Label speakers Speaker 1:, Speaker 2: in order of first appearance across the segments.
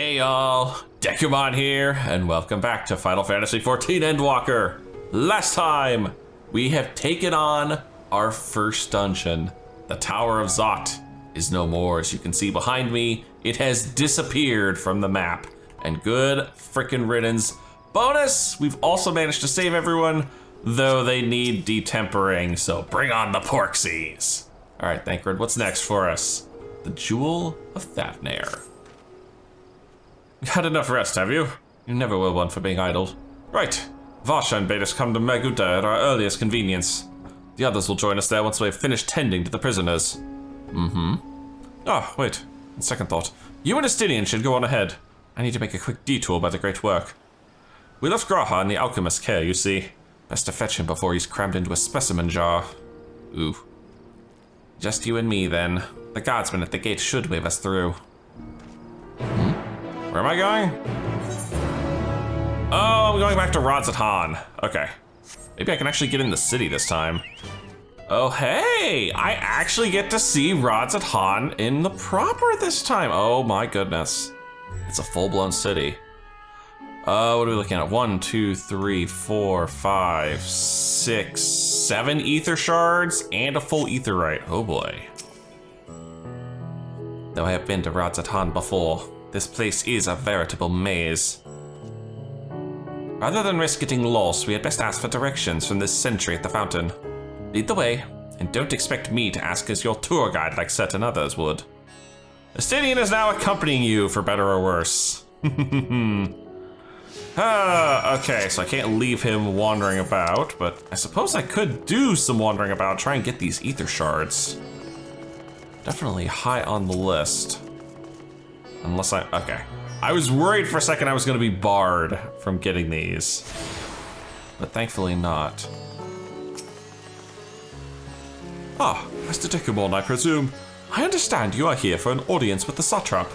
Speaker 1: Hey y'all, Dekumon here, and welcome back to Final Fantasy XIV Endwalker. Last time, we have taken on our first dungeon. The Tower of Zot is no more. As you can see behind me, it has disappeared from the map. And good frickin' riddance. Bonus, we've also managed to save everyone, though they need detempering, so bring on the porksies. All right, Thancred, what's next for us? The Jewel of Thavnair. Had enough rest, have you? You never were one for being idle. Right. Varshan bade us come to Maguta at our earliest convenience. The others will join us there once we have finished tending to the prisoners. Oh, wait. On second thought, you and Estinian should go on ahead. I need to make a quick detour by the Great Work. We left Graha in the alchemist's care, you see. Best to fetch him before he's crammed into a specimen jar. Ooh. Just you and me, then. The guardsman at the gate should wave us through. Where am I going? Oh, I'm going back to Rodzatan. Okay. Maybe I can actually get in the city this time. Oh, hey! I actually get to see Rodzatan in the proper this time. Oh my goodness. It's a full-blown city. What are we looking at? 1, 2, 3, 4, 5, 6, 7 ether shards and a full aetheryte. Oh boy. Though I have been to Rodzatan before, this place is a veritable maze. Rather than risk getting lost, we had best ask for directions from this sentry at the fountain. Lead the way, and don't expect me to ask as your tour guide like certain others would. Estinian is now accompanying you, for better or worse. Okay, so I can't leave him wandering about, but I suppose I could do some wandering about, try and get these ether shards. Definitely high on the list. Unless okay. I was worried for a second I was gonna be barred from getting these, but thankfully not. Ah, Master Dekumon, I presume. I understand you are here for an audience with the Satrap.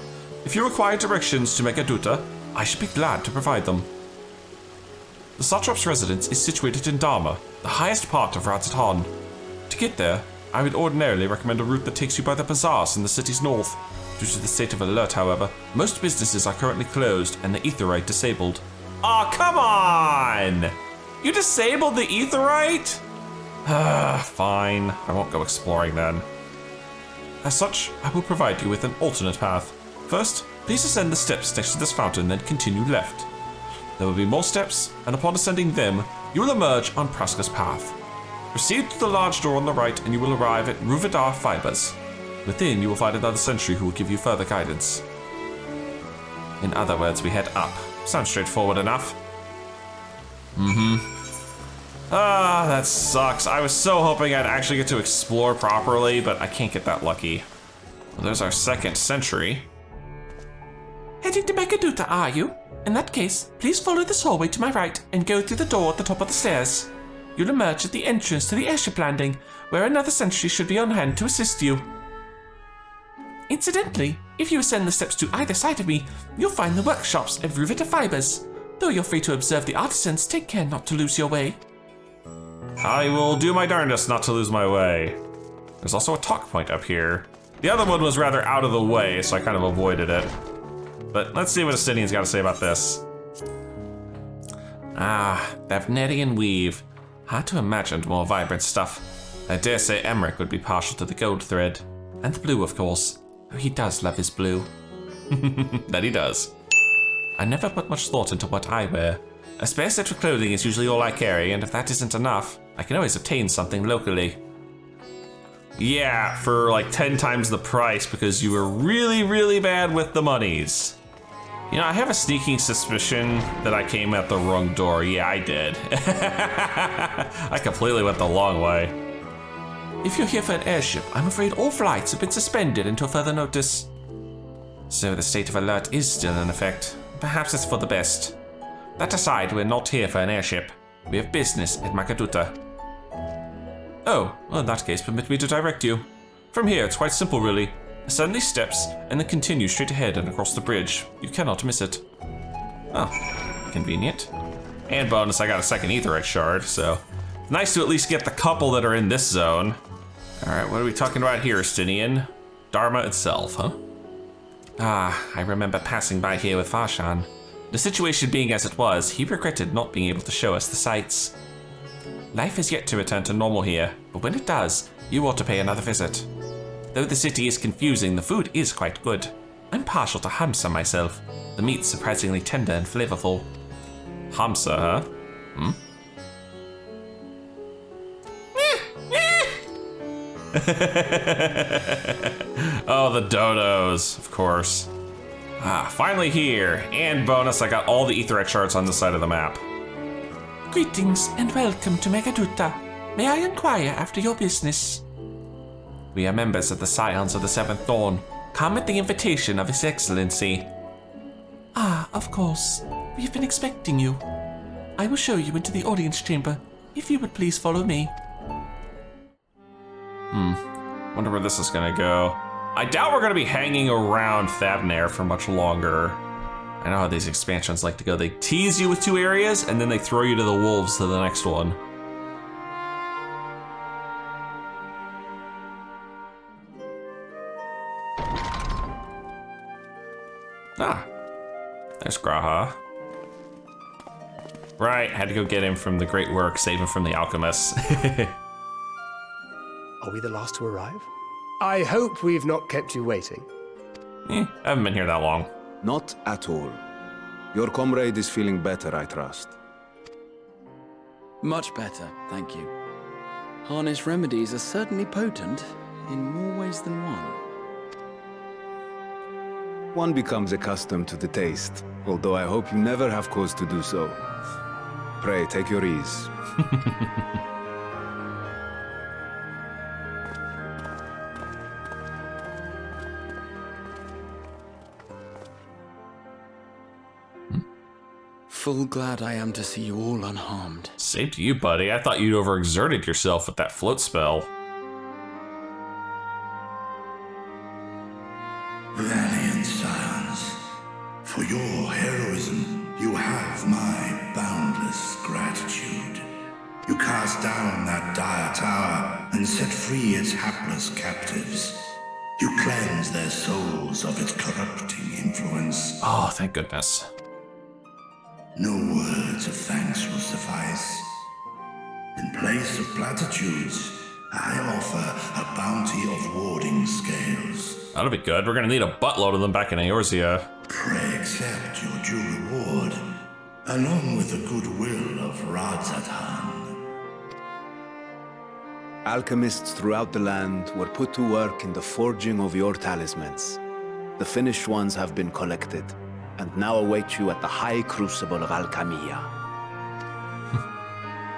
Speaker 1: If you require directions to Megaduta, I should be glad to provide them. The Satrap's residence is situated in Dharma, the highest part of Rodzatan. To get there, I would ordinarily recommend a route that takes you by the bazaars in the city's north. Due to the state of alert, however, most businesses are currently closed and the aetheryte disabled. Aw, come on! You disabled the aetheryte? Fine, I won't go exploring then. As such, I will provide you with an alternate path. First, please ascend the steps next to this fountain, then continue left. There will be more steps, and upon ascending them, you will emerge on Praska's path. Proceed to the large door on the right and you will arrive at Ruvidar Fibers. Within, you will find another sentry who will give you further guidance. In other words, we head up. Sounds straightforward enough. Ah, that sucks. I was so hoping I'd actually get to explore properly, but I can't get that lucky. Well, there's our second sentry.
Speaker 2: Heading to Megaduta, are you? In that case, please follow this hallway to my right and go through the door at the top of the stairs. You'll emerge at the entrance to the airship landing, where another sentry should be on hand to assist you. Incidentally, if you ascend the steps to either side of me, you'll find the workshops of Ruvita Fibers. Though you're free to observe the artisans, take care not to lose your way.
Speaker 1: I will do my darndest not to lose my way. There's also a talk point up here. The other one was rather out of the way, so I kind of avoided it. But let's see what Estinian's got to say about this. Ah, Thavnairian weave. Hard to imagine more vibrant stuff. I dare say Emmerich would be partial to the gold thread. And the blue, of course. Oh, he does love his blue. That he does. I never put much thought into what I wear. A spare set of clothing is usually all I carry, and if that isn't enough, I can always obtain something locally. Yeah, for like 10 times the price because you were really, really bad with the monies. You know, I have a sneaking suspicion that I came at the wrong door. Yeah, I did. I completely went the long way.
Speaker 2: If you're here for an airship, I'm afraid all flights have been suspended until further notice.
Speaker 1: So the state of alert is still in effect. Perhaps it's for the best. That aside, we're not here for an airship. We have business at Makaduta. Oh, well in that case, permit me to direct you. From here, it's quite simple really. Ascend these steps, and then continue straight ahead and across the bridge. You cannot miss it. Oh, convenient. And bonus, I got a second aetheryte shard, so nice to at least get the couple that are in this zone. All right, what are we talking about here, Estinian? Dharma itself, huh? I remember passing by here with Farshan. The situation being as it was, he regretted not being able to show us the sights. Life is yet to return to normal here, but when it does, you ought to pay another visit. Though the city is confusing, the food is quite good. I'm partial to hamsa myself. The meat's surprisingly tender and flavorful. Hamsa, huh? Oh, the dodos, of course. Finally here. And bonus, I got all the Aetheryte shards on the side of the map.
Speaker 2: Greetings and welcome to Megaduta. May I inquire after your business?
Speaker 1: We are members of the Scions of the Seventh Dawn. Come at the invitation of His Excellency.
Speaker 2: Ah, of course. We've been expecting you. I will show you into the audience chamber, if you would please follow me.
Speaker 1: Wonder where this is gonna go. I doubt we're gonna be hanging around Thavnair for much longer. I know how these expansions like to go. They tease you with 2 areas, and then they throw you to the wolves to the next one. There's Graha. Right, had to go get him from the great work, save him from the alchemists.
Speaker 3: Are we the last to arrive? I hope we've not kept you waiting.
Speaker 1: I haven't been here that long.
Speaker 4: Not at all. Your comrade is feeling better, I trust.
Speaker 5: Much better, thank you. Harness remedies are certainly potent, in more ways than one.
Speaker 4: One becomes accustomed to the taste, although I hope you never have cause to do so. Pray, take your ease.
Speaker 5: Full glad I am to see you all unharmed.
Speaker 1: Same to you, buddy. I thought you'd overexerted yourself with that float spell.
Speaker 6: Valiant scions, for your heroism, you have my boundless gratitude. You cast down that dire tower and set free its hapless captives. You cleanse their souls of its corrupting influence.
Speaker 1: Oh, thank goodness.
Speaker 6: No words of thanks will suffice. In place of platitudes, I offer a bounty of warding scales.
Speaker 1: That'll be good. We're gonna need a buttload of them back in Eorzea.
Speaker 6: Pray accept your due reward, along with the goodwill of Radzathan.
Speaker 4: Alchemists throughout the land were put to work in the forging of your talismans. The finished ones have been collected, and now await you at the High Crucible of Alchemia.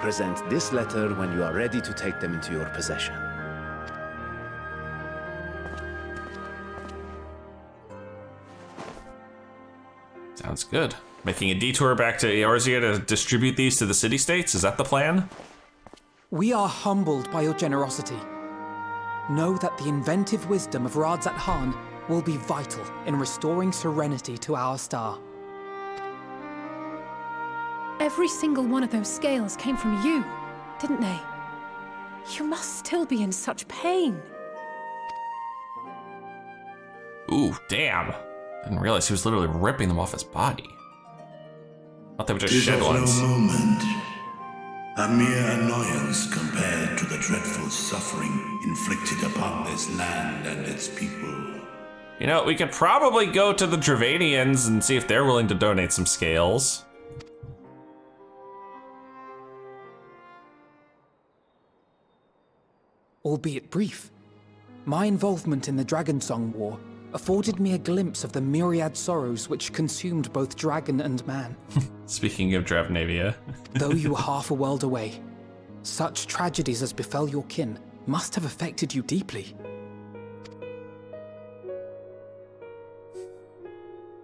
Speaker 4: Present this letter when you are ready to take them into your possession.
Speaker 1: Sounds good. Making a detour back to Eorzea to distribute these to the city-states? Is that the plan?
Speaker 7: We are humbled by your generosity. Know that the inventive wisdom of Radzathan will be vital in restoring serenity to our star.
Speaker 8: Every single one of those scales came from you, didn't they? You must still be in such pain.
Speaker 1: Ooh, damn. Didn't realize he was literally ripping them off his body. Thought they were just
Speaker 6: Tis
Speaker 1: shed
Speaker 6: of
Speaker 1: ones.
Speaker 6: no moment, a mere annoyance compared to the dreadful suffering inflicted upon this land and its people.
Speaker 1: You know, we could probably go to the Dravanians and see if they're willing to donate some scales.
Speaker 7: Albeit brief, my involvement in the Dragonsong War afforded me a glimpse of the myriad sorrows which consumed both dragon and man.
Speaker 1: Speaking of Dravnavia.
Speaker 7: Though you were half a world away, such tragedies as befell your kin must have affected you deeply.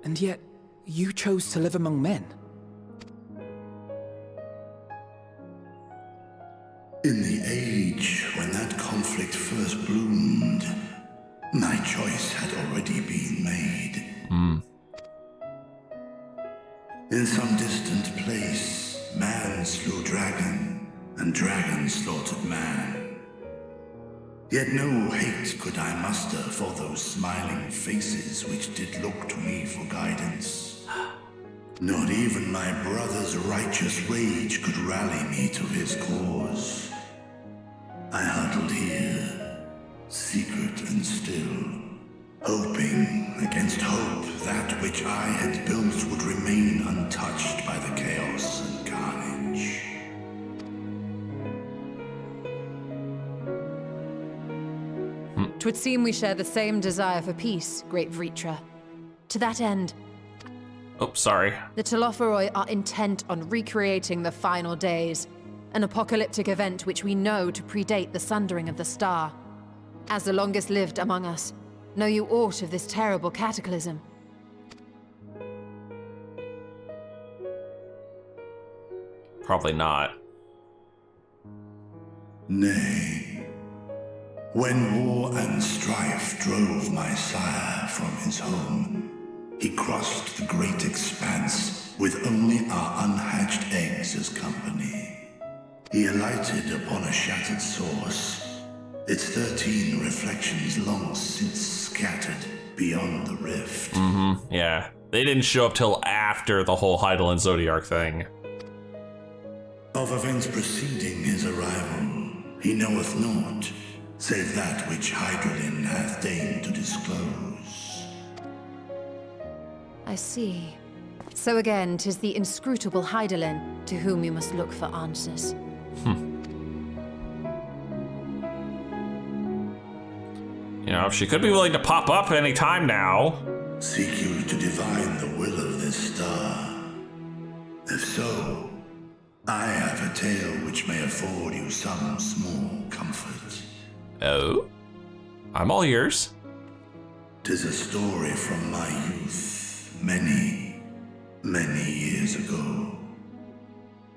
Speaker 7: And yet, you chose to live among men.
Speaker 6: In the age when that conflict first bloomed, my choice had already been made. In some distant place, man slew dragon, and dragon slaughtered man. Yet no hate could I muster for those smiling faces which did look to me for guidance. Not even my brother's righteous rage could rally me to his cause. I huddled here, secret and still, hoping against hope that which I had built would remain untouched by the chaos and carnage.
Speaker 9: Twould seem we share the same desire for peace, great Vritra. To that end,
Speaker 1: Oh, sorry.
Speaker 9: the Telophoroi are intent on recreating the final days, an apocalyptic event which we know to predate the sundering of the star. As the longest lived among us, know you aught of this terrible cataclysm?
Speaker 1: Probably not.
Speaker 6: Nay. When war and strife drove my sire from his home, he crossed the great expanse with only our unhatched eggs as company. He alighted upon a shattered source, its 13 reflections long since scattered beyond the rift.
Speaker 1: Yeah. They didn't show up till after the whole Hydaelyn Zodiark thing.
Speaker 6: Of events preceding his arrival, he knoweth naught, save that which Hydaelyn hath deigned to disclose.
Speaker 9: I see. So again, 'tis the inscrutable Hydaelyn to whom you must look for answers.
Speaker 1: You know, she could be willing to pop up any time now.
Speaker 6: Seek you to divine the will of this star? If so, I have a tale which may afford you some small comfort.
Speaker 1: Oh? I'm all ears.
Speaker 6: 'Tis a story from my youth, many, many years ago.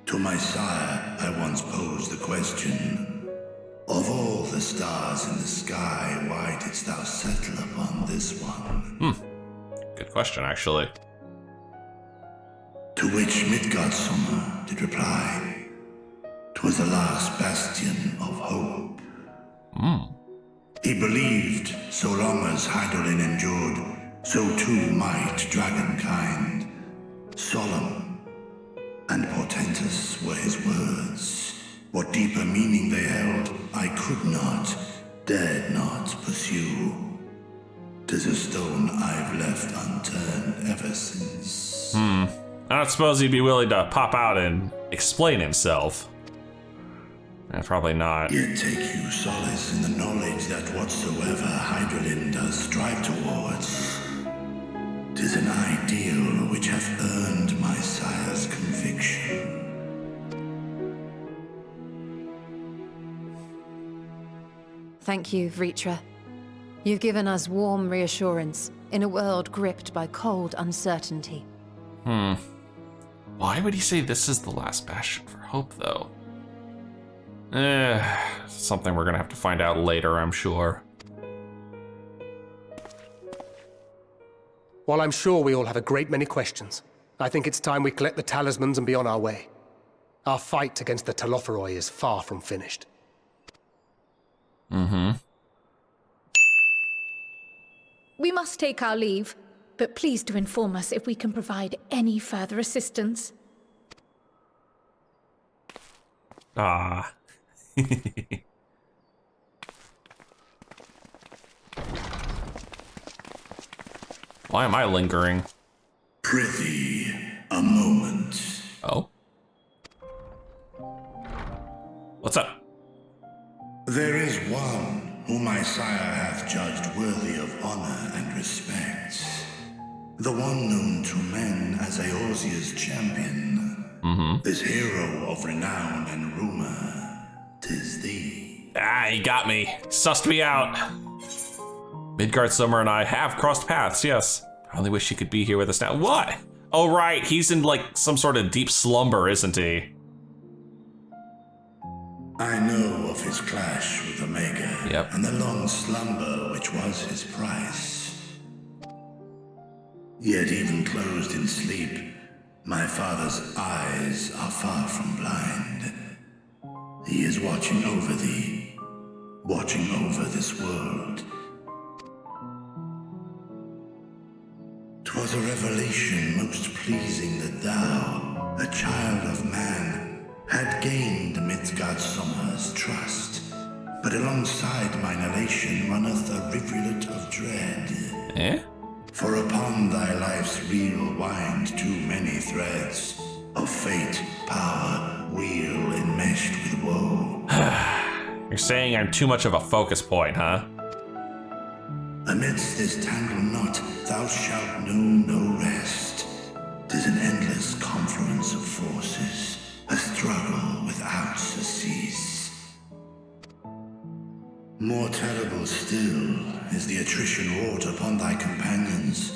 Speaker 6: To my sire, I once posed the question, of all the stars in the sky, why didst thou settle upon this one?
Speaker 1: Good question, actually.
Speaker 6: To which Midgardsormr did reply, 'twas the last bastion of hope. He believed so long as Hydaelyn endured, so too might dragonkind. Solemn and portentous were his words. What deeper meaning they held, I could not, dared not pursue. 'Tis a stone I've left unturned ever since.
Speaker 1: I don't suppose he'd be willing to pop out and explain himself. Probably not.
Speaker 6: Yet take you solace in the knowledge that whatsoever Hydaelyn does strive towards, 'tis an ideal which hath earned my sire's conviction.
Speaker 9: Thank you, Vritra. You've given us warm reassurance in a world gripped by cold uncertainty.
Speaker 1: Why would he say this is the last bastion for hope, though? Something we're gonna have to find out later, I'm sure.
Speaker 3: While I'm sure we all have a great many questions, I think it's time we collect the talismans and be on our way. Our fight against the Telophoroi is far from finished.
Speaker 8: We must take our leave, but please do inform us if we can provide any further assistance.
Speaker 1: Ah. Why am I lingering?
Speaker 6: Prithee, a moment.
Speaker 1: Oh? What's up?
Speaker 6: There is one whom my sire hath judged worthy of honor and respect. The one known to men as Eorzea's champion. This hero of renown and rumor. 'Tis thee.
Speaker 1: Ah, he got me. Sussed me out. Midgardsormr and I have crossed paths, yes. I only wish he could be here with us now. What? Oh, right, he's in like some sort of deep slumber, isn't he?
Speaker 6: I know of his clash with Omega.
Speaker 1: Yep.
Speaker 6: And the long slumber which was his price. Yet even closed in sleep, my father's eyes are far from blind. He is watching over thee, watching over this world. 'Twas a revelation most pleasing that thou, a child of man, had gained Midgardsormr's trust. But alongside mine elation runneth a rivulet of dread.
Speaker 1: Eh?
Speaker 6: For upon thy life's reel wind too many threads of fate, power, wheel enmeshed with woe.
Speaker 1: You're saying I'm too much of a focus point, huh?
Speaker 6: Amidst this tangled knot, thou shalt know no rest. 'Tis an endless confluence of forces, a struggle without surcease. More terrible still is the attrition wrought upon thy companions,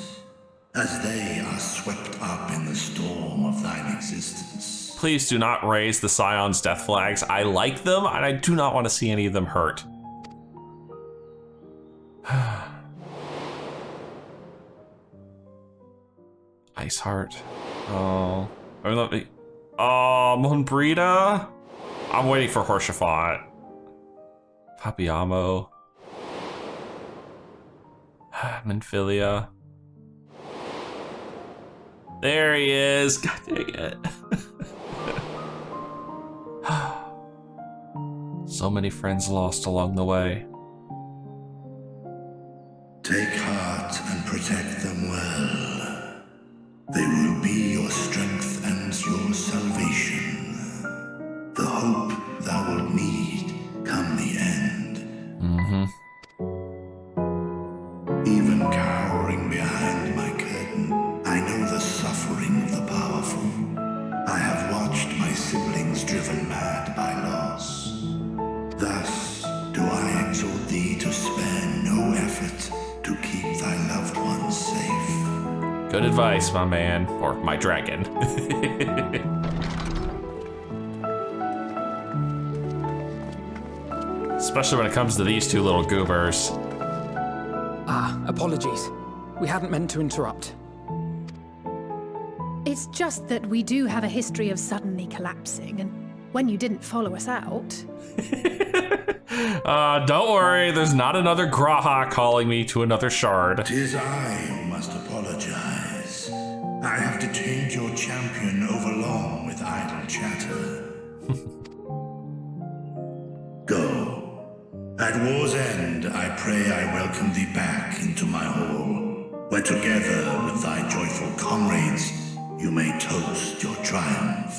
Speaker 6: as they are swept up in the storm of thine existence.
Speaker 1: Please do not raise the Scion's death flags. I like them, and I do not want to see any of them hurt. Iceheart. Oh. Oh, Monbrita? I'm waiting for Horshaphant. Papiamo. Minfilia. There he is. God dang it. So many friends lost along the way.
Speaker 6: Take heart and protect them well. They will be your strength and your salvation. The hope thou wilt need come the end. Even cowering behind my curtain, I know the suffering of the powerful. I have watched my siblings driven mad by loss. Thus do I exhort thee to spare no effort to keep thy loved ones safe.
Speaker 1: Good advice, my man, or my dragon. Especially when it comes to these two little goobers.
Speaker 7: Apologies. We hadn't meant to interrupt.
Speaker 8: It's just that we do have a history of suddenly collapsing, and when you didn't follow us out...
Speaker 1: Don't worry, there's not another Graha calling me to another shard.
Speaker 6: 'Tis I who must apologize. I have detained your champion overlong with idle chatter. Go. At war's end, I pray I welcome thee back into my hall, where together with thy joyful comrades, you may toast your triumph.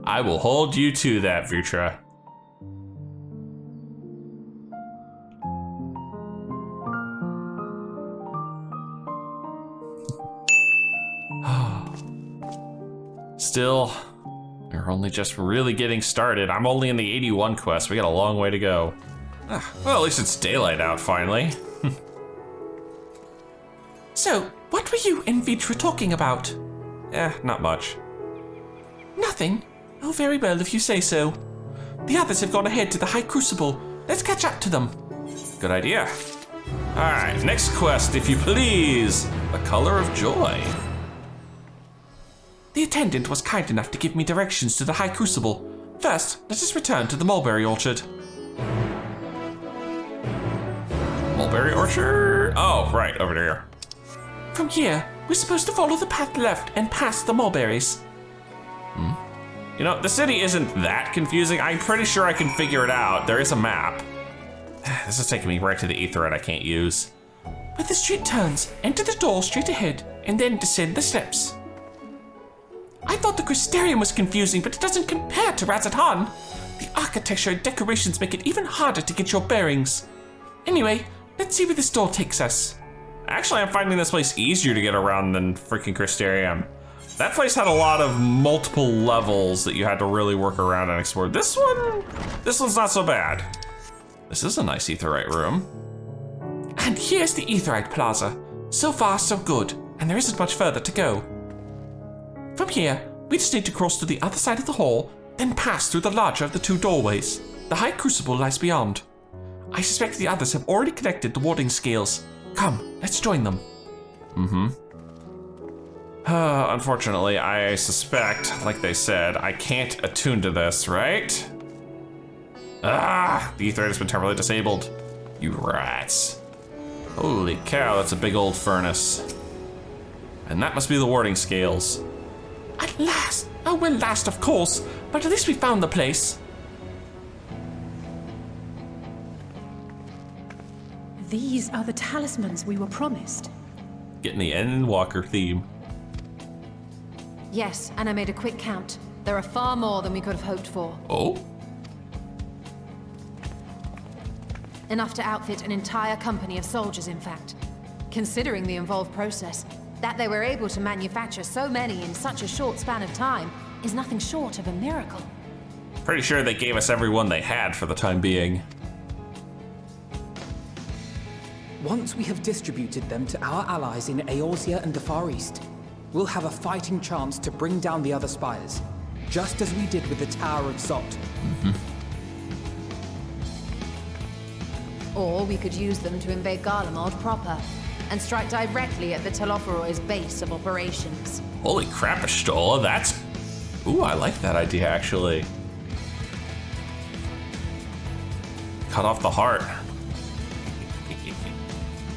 Speaker 1: I will hold you to that, Vutra. Still, we're only just really getting started. I'm only in the 81 quest. We got a long way to go. Well, at least it's daylight out finally.
Speaker 2: So, what were you and Vitra talking about?
Speaker 1: Not much.
Speaker 2: Nothing? Oh, very well if you say so. The others have gone ahead to the High Crucible. Let's catch up to them.
Speaker 1: Good idea. All right, next quest, if you please. The Color of Joy.
Speaker 2: The attendant was kind enough to give me directions to the High Crucible. First, let us return to the mulberry orchard.
Speaker 1: Mulberry orchard? Oh, right, over there.
Speaker 2: From here, we're supposed to follow the path left and past the mulberries.
Speaker 1: You know, the city isn't that confusing. I'm pretty sure I can figure it out. There is a map. This is taking me right to the Aetheryte I can't use.
Speaker 2: Where the street turns, enter the door straight ahead, and then descend the steps. I thought the Crystarium was confusing, but it doesn't compare to Razathan. The architecture and decorations make it even harder to get your bearings. Anyway, let's see where this door takes us.
Speaker 1: Actually, I'm finding this place easier to get around than freaking Crystarium. That place had a lot of multiple levels that you had to really work around and explore. This one's not so bad. This is a nice Aetheryte room.
Speaker 2: And here's the Aetheryte Plaza. So far, so good, and there isn't much further to go. From here, we just need to cross to the other side of the hall, then pass through the larger of the two doorways. The High Crucible lies beyond. I suspect the others have already connected the warding scales. Come, let's join them.
Speaker 1: Unfortunately, I suspect, like they said, I can't attune to this, right? Ah, the ether has been temporarily disabled. You rats. Holy cow, that's a big old furnace. And that must be the warding scales.
Speaker 2: At last! Oh, well, last, of course. But at least we found the place.
Speaker 8: These are the talismans we were promised.
Speaker 1: Getting the Endwalker theme.
Speaker 9: Yes, and I made a quick count. There are far more than we could have hoped for.
Speaker 1: Oh?
Speaker 9: Enough to outfit an entire company of soldiers, in fact. Considering the involved process, that they were able to manufacture so many in such a short span of time is nothing short of a miracle.
Speaker 1: Pretty sure they gave us everyone they had for the time being.
Speaker 7: Once we have distributed them to our allies in Eorzea and the Far East, we'll have a fighting chance to bring down the other spires, just as we did with the Tower of Zot.
Speaker 9: Or we could use them to invade Garlemald proper, and strike directly at the Telophoroid's base of operations.
Speaker 1: Holy crap, Ashtola, that's... Ooh, I like that idea, actually. Cut off the heart.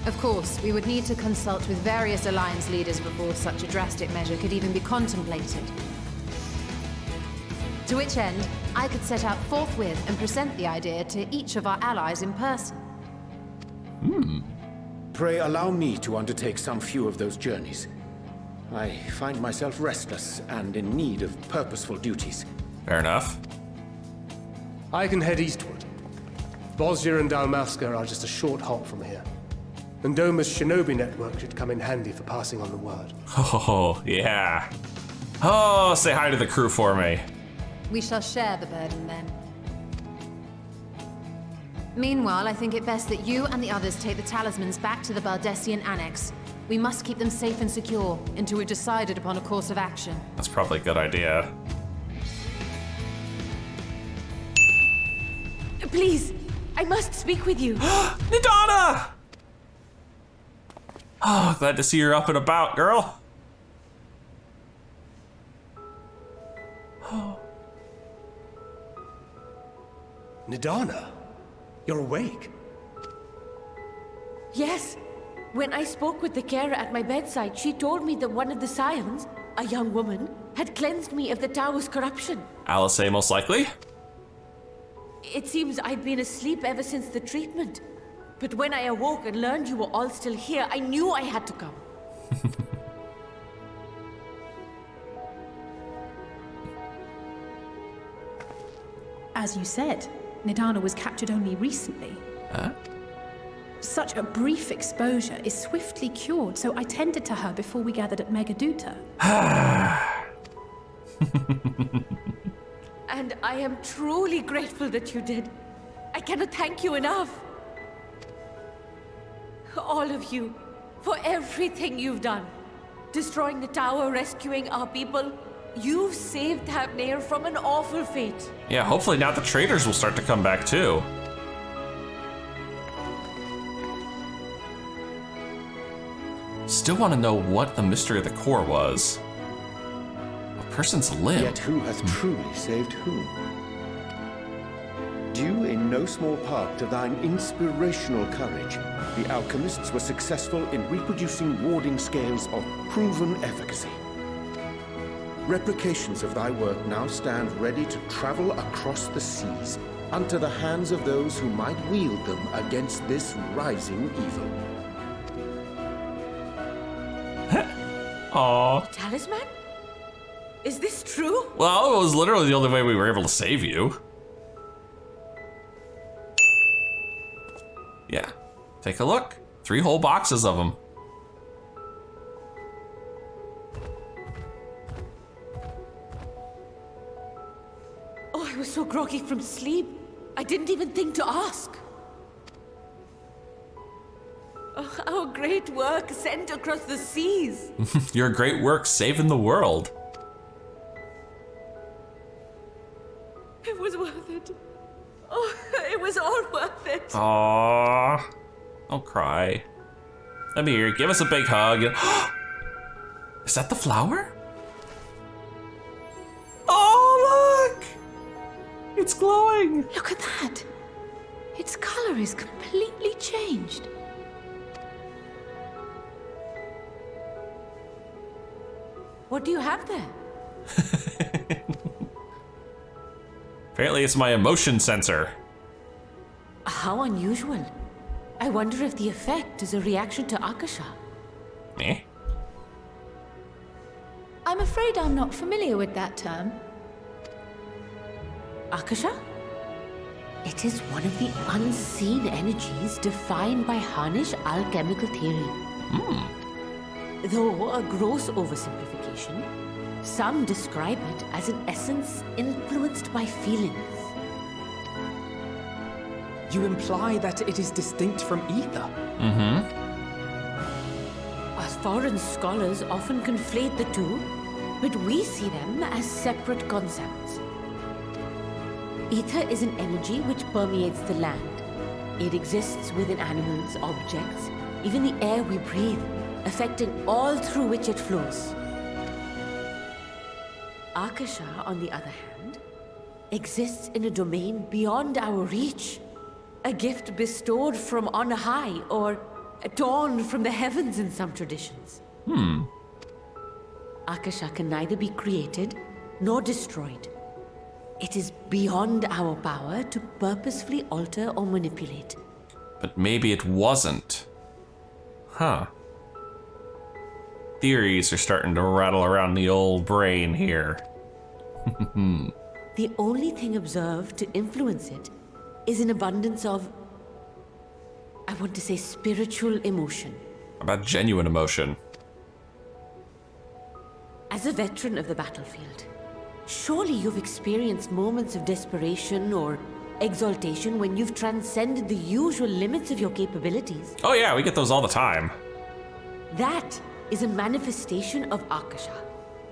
Speaker 9: Of course, we would need to consult with various alliance leaders before such a drastic measure could even be contemplated. To which end, I could set out forthwith and present the idea to each of our allies in person.
Speaker 10: Pray allow me to undertake some few of those journeys. I find myself restless and in need of purposeful duties.
Speaker 1: Fair enough.
Speaker 3: I can head eastward. Bosnia and Dalmasca are just a short hop from here. And Doma's shinobi network should come in handy for passing on the word.
Speaker 1: Oh, yeah. Oh, say hi to the crew for me.
Speaker 9: We shall share the burden then. Meanwhile, I think it best that you and the others take the talismans back to the Baldessian Annex. We must keep them safe and secure until we've decided upon a course of action.
Speaker 1: That's probably a good idea.
Speaker 8: Please, I must speak with you.
Speaker 1: Nidana! Oh, glad to see you're up and about, girl.
Speaker 3: Nidana, you're awake.
Speaker 11: Yes. When I spoke with the carer at my bedside, she told me that one of the scions, a young woman, had cleansed me of the tower's corruption.
Speaker 1: Alice, most likely?
Speaker 11: It seems I'd been asleep ever since the treatment. But when I awoke and learned you were all still here, I knew I had to come.
Speaker 8: As you said, Nidana was captured only recently.
Speaker 1: Huh?
Speaker 8: Such a brief exposure is swiftly cured, so I tended to her before we gathered at Megaduta.
Speaker 11: And I am truly grateful that you did. I cannot thank you enough. All of you, for everything you've done. Destroying the tower, rescuing our people. You've saved Thavnair from an awful fate.
Speaker 1: Yeah, hopefully now the traders will start to come back too. Still want to know what the mystery of the core was. A person's limb.
Speaker 10: Yet who has truly saved whom? Due in no small part to thine inspirational courage, the alchemists were successful in reproducing warding scales of proven efficacy. Replications of thy work now stand ready to travel across the seas, unto the hands of those who might wield them against this rising evil.
Speaker 1: Aww.
Speaker 11: Talisman? Is this true?
Speaker 1: Well, it was literally the only way we were able to save you. Yeah. Take a look. 3 whole boxes of them.
Speaker 11: Oh, I was so groggy from sleep. I didn't even think to ask. Oh, our great work sent across the seas.
Speaker 1: Your great work saving the world.
Speaker 11: It was worth it. Oh, it was all worth it.
Speaker 1: Aww. Don't cry. Come here, give us a big hug. Is that the flower? Oh, look! It's glowing!
Speaker 11: Look at that! Its color is completely changed. What do you have there?
Speaker 1: Apparently it's my emotion sensor.
Speaker 11: How unusual. I wonder if the effect is a reaction to Akasha.
Speaker 1: Eh?
Speaker 8: I'm afraid I'm not familiar with that term.
Speaker 11: Akasha? It is one of the unseen energies defined by Harnish alchemical theory. Though a gross oversimplification, some describe it as an essence influenced by feelings.
Speaker 7: You imply that it is distinct from ether?
Speaker 11: As foreign scholars often conflate the two, but we see them as separate concepts. Ether is an energy which permeates the land. It exists within animals, objects, even the air we breathe, affecting all through which it flows. Akasha, on the other hand, exists in a domain beyond our reach. A gift bestowed from on high, or torn from the heavens in some traditions. Akasha can neither be created nor destroyed. It is beyond our power to purposefully alter or manipulate.
Speaker 1: But maybe it wasn't. Huh. Theories are starting to rattle around the old brain here.
Speaker 11: The only thing observed to influence it is an abundance of, I want to say, spiritual emotion.
Speaker 1: About genuine emotion.
Speaker 11: As a veteran of the battlefield, surely you've experienced moments of desperation or exaltation when you've transcended the usual limits of your capabilities.
Speaker 1: Oh yeah, we get those all the time.
Speaker 11: That is a manifestation of Akasha,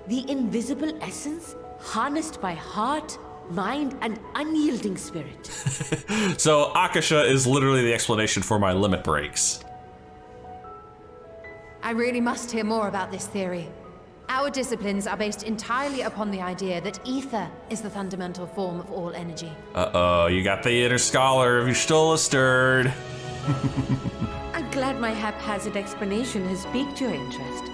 Speaker 11: the invisible essence harnessed by heart, mind, and unyielding spirit.
Speaker 1: So Akasha is literally the explanation for my limit breaks.
Speaker 9: I really must hear more about this theory. Our disciplines are based entirely upon the idea that ether is the fundamental form of all energy.
Speaker 1: Uh-oh, you got the inner scholar of Y'shtola stirred.
Speaker 11: I'm glad my haphazard explanation has piqued your interest.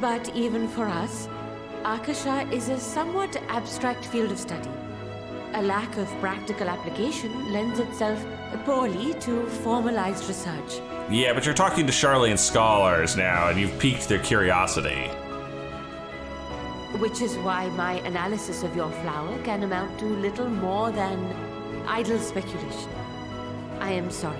Speaker 11: But even for us, Akasha is a somewhat abstract field of study. A lack of practical application lends itself poorly to formalized research.
Speaker 1: Yeah, but you're talking to Charlian scholars now, and you've piqued their curiosity.
Speaker 11: Which is why my analysis of your flower can amount to little more than idle speculation. I am sorry.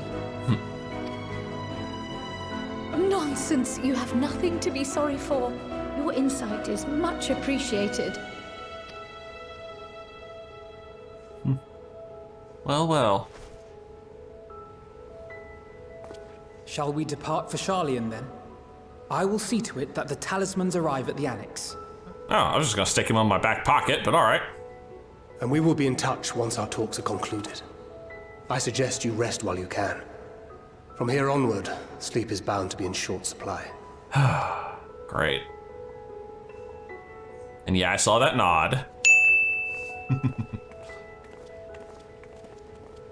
Speaker 8: Nonsense. You have nothing to be sorry for. Your insight is much appreciated.
Speaker 1: Well, well.
Speaker 7: Shall we depart for Charlian then? I will see to it that the talismans arrive at the Annex.
Speaker 1: Oh, I was just gonna stick him on my back pocket, but alright.
Speaker 3: And we will be in touch once our talks are concluded. I suggest you rest while you can. From here onward, sleep is bound to be in short supply.
Speaker 1: Great. And yeah, I saw that nod.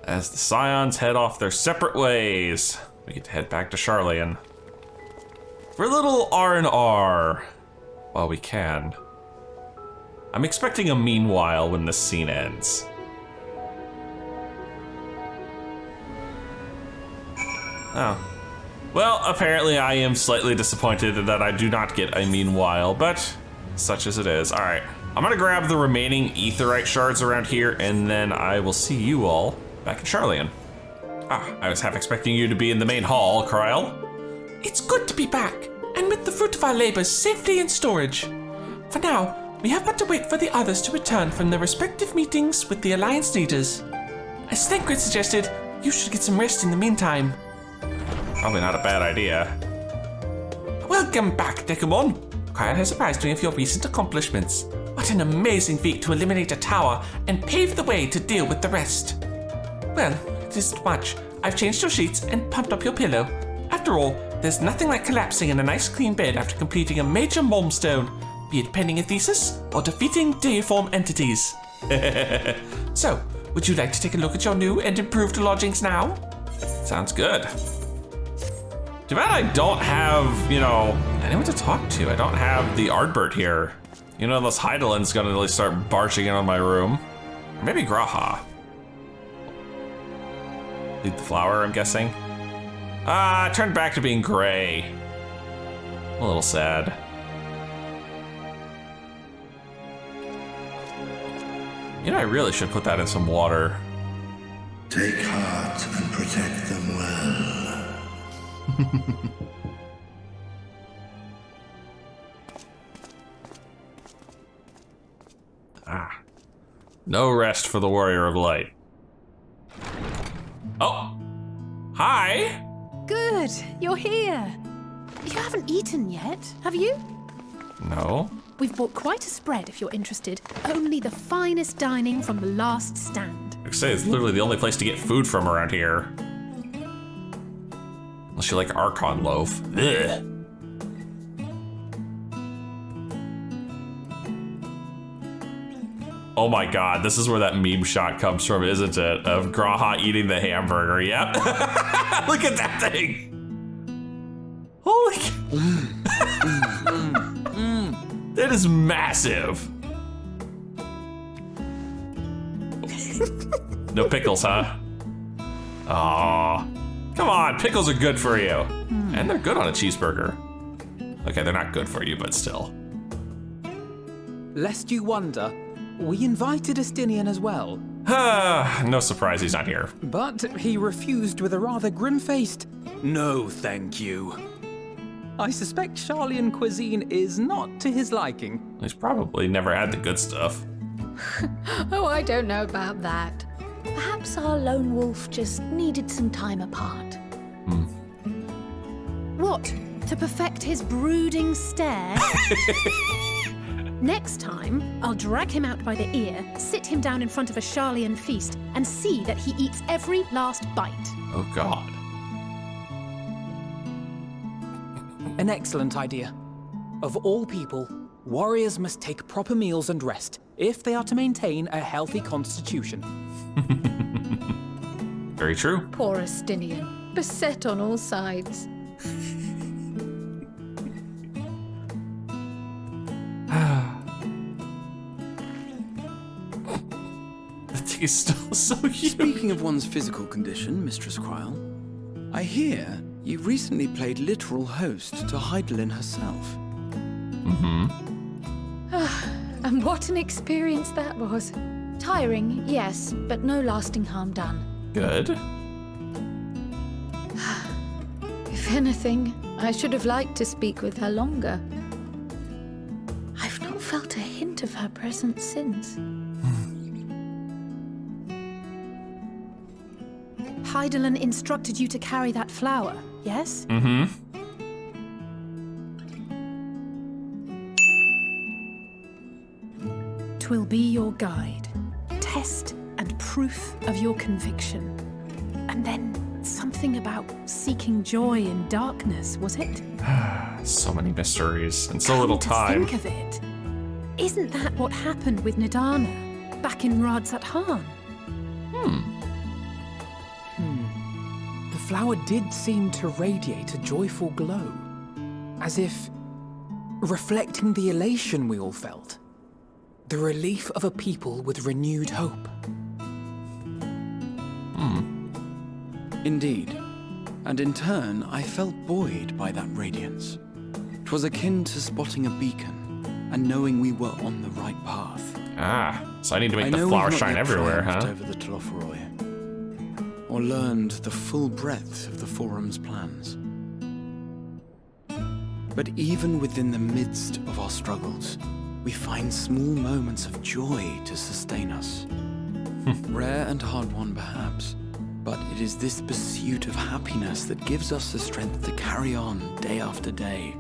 Speaker 1: As the Scions head off their separate ways, we get to head back to Charlian. For a little R&R, while we can. I'm expecting a meanwhile when this scene ends. Oh. Well, apparently I am slightly disappointed that I do not get a meanwhile, but such as it is. All right, I'm gonna grab the remaining aetheryte shards around here, and then I will see you all back in Charlian. Ah, I was half expecting you to be in the main hall, Kryl.
Speaker 2: It's good to be back, and with the fruit of our labors safely in storage. For now, we have but to wait for the others to return from their respective meetings with the Alliance leaders. As Thancred suggested, you should get some rest in the meantime.
Speaker 1: Probably not a bad idea.
Speaker 2: Welcome back, Dekumon. Kryl has surprised me with your recent accomplishments. What an amazing feat to eliminate a tower and pave the way to deal with the rest. Well, it isn't much. I've changed your sheets and pumped up your pillow. After all, there's nothing like collapsing in a nice clean bed after completing a major milestone, be it penning a thesis or defeating deiform entities. So, would you like to take a look at your new and improved lodgings now?
Speaker 1: Sounds good. Too bad I don't have, anyone to talk to. I don't have the Ardbert here. Unless Heidelin's gonna really start barging in on my room. Or maybe Graha. Lead the flower, I'm guessing. Turned back to being gray. A little sad. I really should put that in some water.
Speaker 6: Take heart and protect them well.
Speaker 1: No rest for the Warrior of Light. Oh! Hi!
Speaker 8: Good, you're here. You haven't eaten yet, have you?
Speaker 1: No.
Speaker 8: We've bought quite a spread if you're interested. Only the finest dining from the last stand.
Speaker 1: I say it's literally the only place to get food from around here. Unless you like Archon loaf. Ugh. Oh my god, this is where that meme shot comes from, isn't it? Of Graha eating the hamburger, yep. Look at that thing! Holy That is massive. No pickles, huh? Aw. Come on, pickles are good for you. And they're good on a cheeseburger. Okay, they're not good for you, but still.
Speaker 7: Lest you wonder, we invited Estinian as well.
Speaker 1: No surprise he's not here.
Speaker 7: But he refused with a rather grim-faced, "No, thank you." I suspect Sharlayan cuisine is not to his liking.
Speaker 1: He's probably never had the good stuff.
Speaker 12: Oh, I don't know about that. Perhaps our lone wolf just needed some time apart.
Speaker 8: What? To perfect his brooding stare? Next time, I'll drag him out by the ear, sit him down in front of a Sharlayan feast, and see that he eats every last bite.
Speaker 1: Oh god.
Speaker 7: An excellent idea. Of all people, warriors must take proper meals and rest if they are to maintain a healthy constitution.
Speaker 1: Very true.
Speaker 12: Poor Estinian, beset on all sides.
Speaker 1: That thing is still so huge.
Speaker 5: Speaking of one's physical condition, Mistress Cryle, I hear you recently played literal host to Heidelin herself.
Speaker 12: And what an experience that was. Tiring, yes, but no lasting harm done.
Speaker 1: Good.
Speaker 12: If anything, I should have liked to speak with her longer. I've not felt a hint of her presence since.
Speaker 8: Heidelin instructed you to carry that flower, yes? Twill be your guide, test and proof of your conviction. And then something about seeking joy in darkness, was it?
Speaker 1: So many mysteries and so little
Speaker 8: Come
Speaker 1: time.
Speaker 8: to think of it, isn't that what happened with Nidana back in Radzat-Han?
Speaker 7: The flower did seem to radiate a joyful glow, as if reflecting the elation we all felt. The relief of a people with renewed hope.
Speaker 5: Indeed. And in turn, I felt buoyed by that radiance. 'Twas akin to spotting a beacon and knowing we were on the right path.
Speaker 1: So I need to make the flower shine everywhere, huh?
Speaker 5: Over the Telophoroi, or learned the full breadth of the Forum's plans. But even within the midst of our struggles, we find small moments of joy to sustain us. Rare and hard-won, perhaps, but it is this pursuit of happiness that gives us the strength to carry on day after day.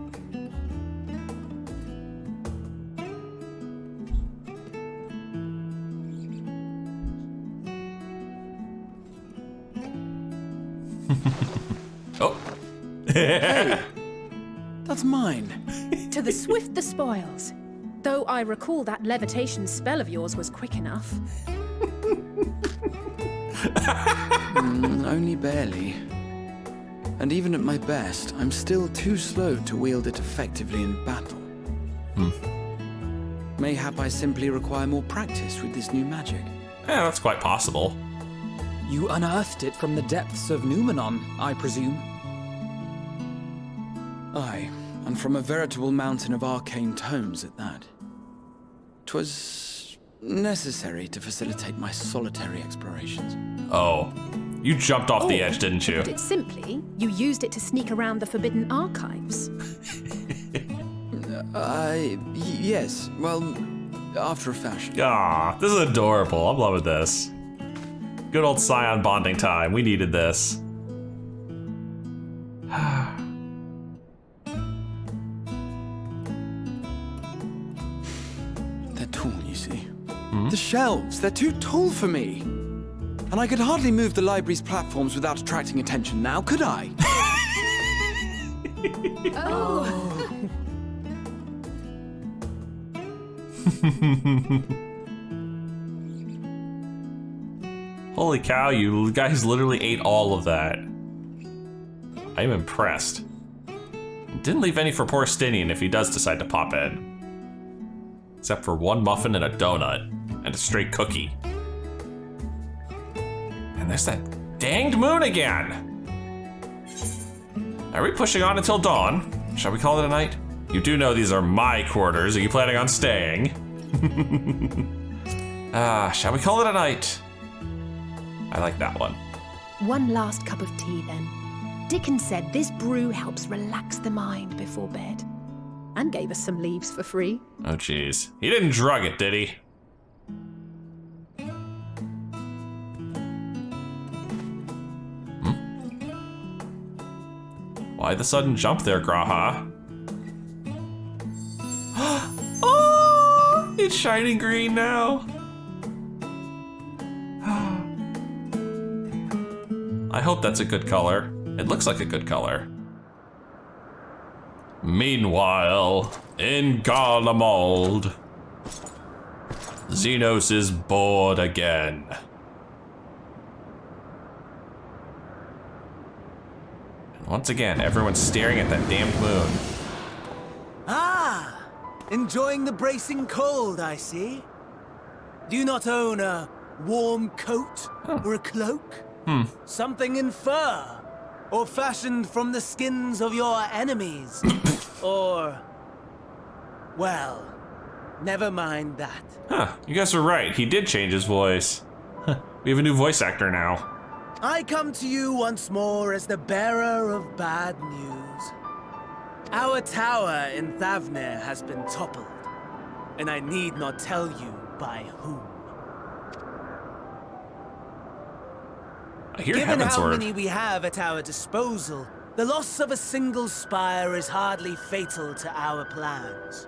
Speaker 1: Oh.
Speaker 5: Hey, that's mine.
Speaker 8: To the swift the spoils. Though I recall that levitation spell of yours was quick enough.
Speaker 5: Only barely. And even at my best, I'm still too slow to wield it effectively in battle. Mayhap I simply require more practice with this new magic.
Speaker 1: Yeah, that's quite possible.
Speaker 7: You unearthed it from the depths of Numenon, I presume?
Speaker 5: Aye, and from a veritable mountain of arcane tomes at that. 'Twas necessary to facilitate my solitary explorations.
Speaker 1: Oh, you jumped off the edge, didn't you?
Speaker 8: To put it simply, you used it to sneak around the Forbidden Archives.
Speaker 5: Yes, well, after a fashion.
Speaker 1: Ah, this is adorable. I'm loving this. Good old Scion bonding time. We needed this.
Speaker 5: They're tall, you see. The shelves, they're too tall for me. And I could hardly move the library's platforms without attracting attention now, could I?
Speaker 1: Holy cow, you guys literally ate all of that. I'm impressed. Didn't leave any for poor Stinian if he does decide to pop in. Except for one muffin and a donut, and a straight cookie. And there's that danged moon again! Are we pushing on until dawn? Shall we call it a night? You do know these are my quarters. Are you planning on staying? Shall we call it a night? I like that one.
Speaker 8: One last cup of tea, then. Dickon said this brew helps relax the mind before bed. And gave us some leaves for free.
Speaker 1: Oh, jeez. He didn't drug it, did he? Why the sudden jump there, Graha? Oh, it's shining green now. I hope that's a good color. It looks like a good color. Meanwhile, in Garlemald, Xenos is bored again. And once again, everyone's staring at that damned moon.
Speaker 13: Ah! Enjoying the bracing cold, I see. Do you not own a warm coat or a cloak? Something in fur? Or fashioned from the skins of your enemies? Or... well, never mind that.
Speaker 1: Huh, you guys are right. He did change his voice. We have a new voice actor now.
Speaker 13: I come to you once more as the bearer of bad news. Our tower in Thavnair has been toppled, and I need not tell you by whom.
Speaker 1: I hear
Speaker 13: Given how
Speaker 1: Heavensward.
Speaker 13: many we have at our disposal, the loss of a single spire is hardly fatal to our plans.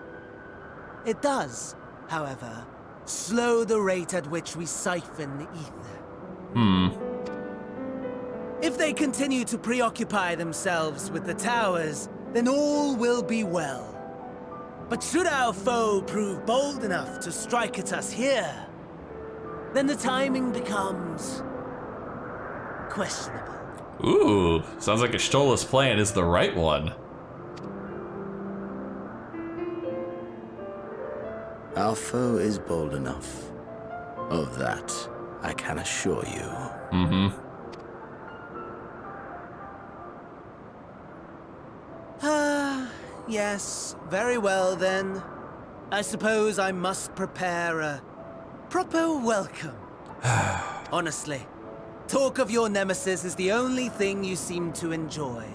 Speaker 13: It does, however, slow the rate at which we siphon the ether. If they continue to preoccupy themselves with the towers, then all will be well. But should our foe prove bold enough to strike at us here, then the timing becomes questionable.
Speaker 1: Ooh, sounds like Ashtola's plan is the right one.
Speaker 4: Our foe is bold enough. Of that, I can assure you.
Speaker 13: Yes, very well then. I suppose I must prepare a proper welcome. Honestly, talk of your nemesis is the only thing you seem to enjoy.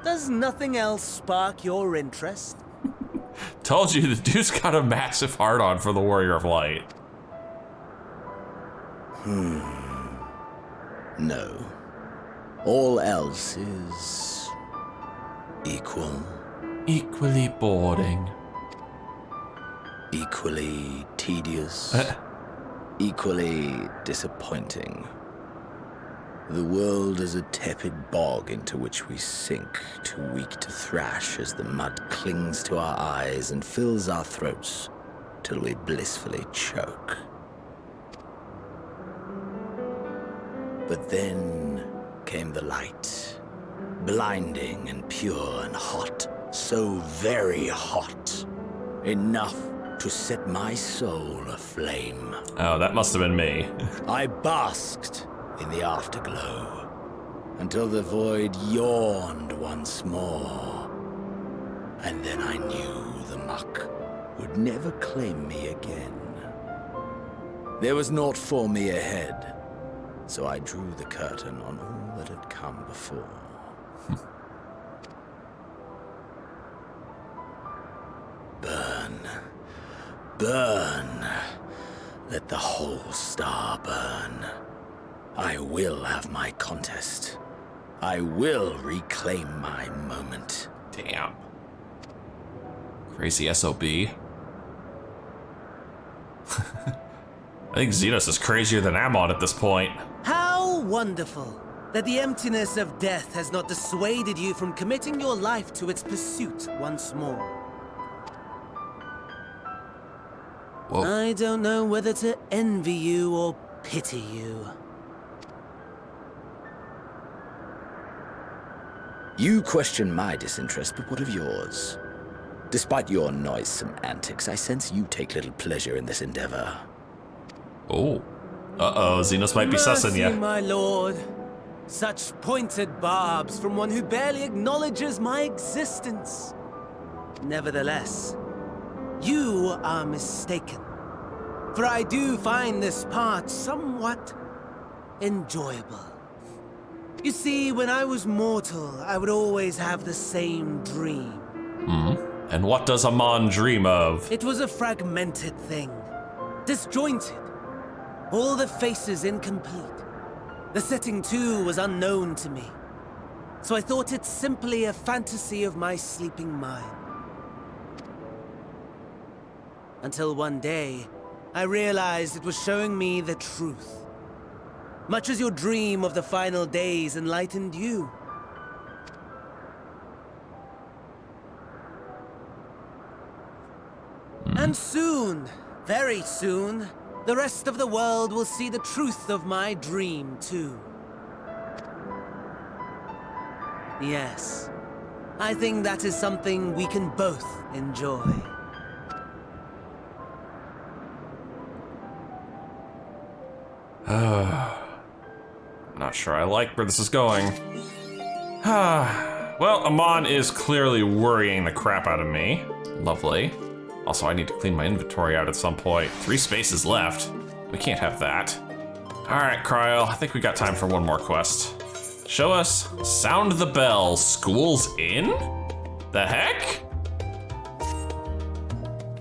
Speaker 13: Does nothing else spark your interest?
Speaker 1: Told you, the dude's got a massive heart-on for the Warrior of Light.
Speaker 4: No. All else is... equal.
Speaker 1: Equally boring.
Speaker 4: Equally tedious. Equally disappointing. The world is a tepid bog into which we sink, too weak to thrash as the mud clings to our eyes and fills our throats till we blissfully choke. But then came the light, blinding and pure and hot, so very hot, enough to set my soul aflame.
Speaker 1: Oh, that must have been me.
Speaker 4: I basked in the afterglow until the void yawned once more. And then I knew the muck would never claim me again. There was naught for me ahead, so I drew the curtain on all that had come before. Burn. Burn. Let the whole star burn. I will have my contest. I will reclaim my moment.
Speaker 1: Damn. Crazy SOB. I think Xenos is crazier than Amon at this point.
Speaker 13: How wonderful that the emptiness of death has not dissuaded you from committing your life to its pursuit once more.
Speaker 1: Whoa.
Speaker 13: I don't know whether to envy you or pity you.
Speaker 4: You question my disinterest, but what of yours? Despite your noisome antics, I sense you take little pleasure in this endeavor.
Speaker 1: Oh. Uh-oh, Xenos might be sussing ya.
Speaker 13: Mercy, my lord. Such pointed barbs from one who barely acknowledges my existence. Nevertheless, you are mistaken. For I do find this part somewhat enjoyable. You see, when I was mortal, I would always have the same dream.
Speaker 1: And what does Amon dream of?
Speaker 13: It was a fragmented thing, disjointed. All the faces incomplete. The setting, too, was unknown to me. So I thought it simply a fantasy of my sleeping mind. Until one day, I realized it was showing me the truth. Much as your dream of the final days enlightened you. And soon, very soon, the rest of the world will see the truth of my dream, too. Yes, I think that is something we can both enjoy.
Speaker 1: Not sure I like where this is going. Well, Amon is clearly worrying the crap out of me. Lovely. Also, I need to clean my inventory out at some point. 3 spaces left. We can't have that. All right, Cryo, I think we got time for one more quest. Show us Sound the Bell, School's in? The heck?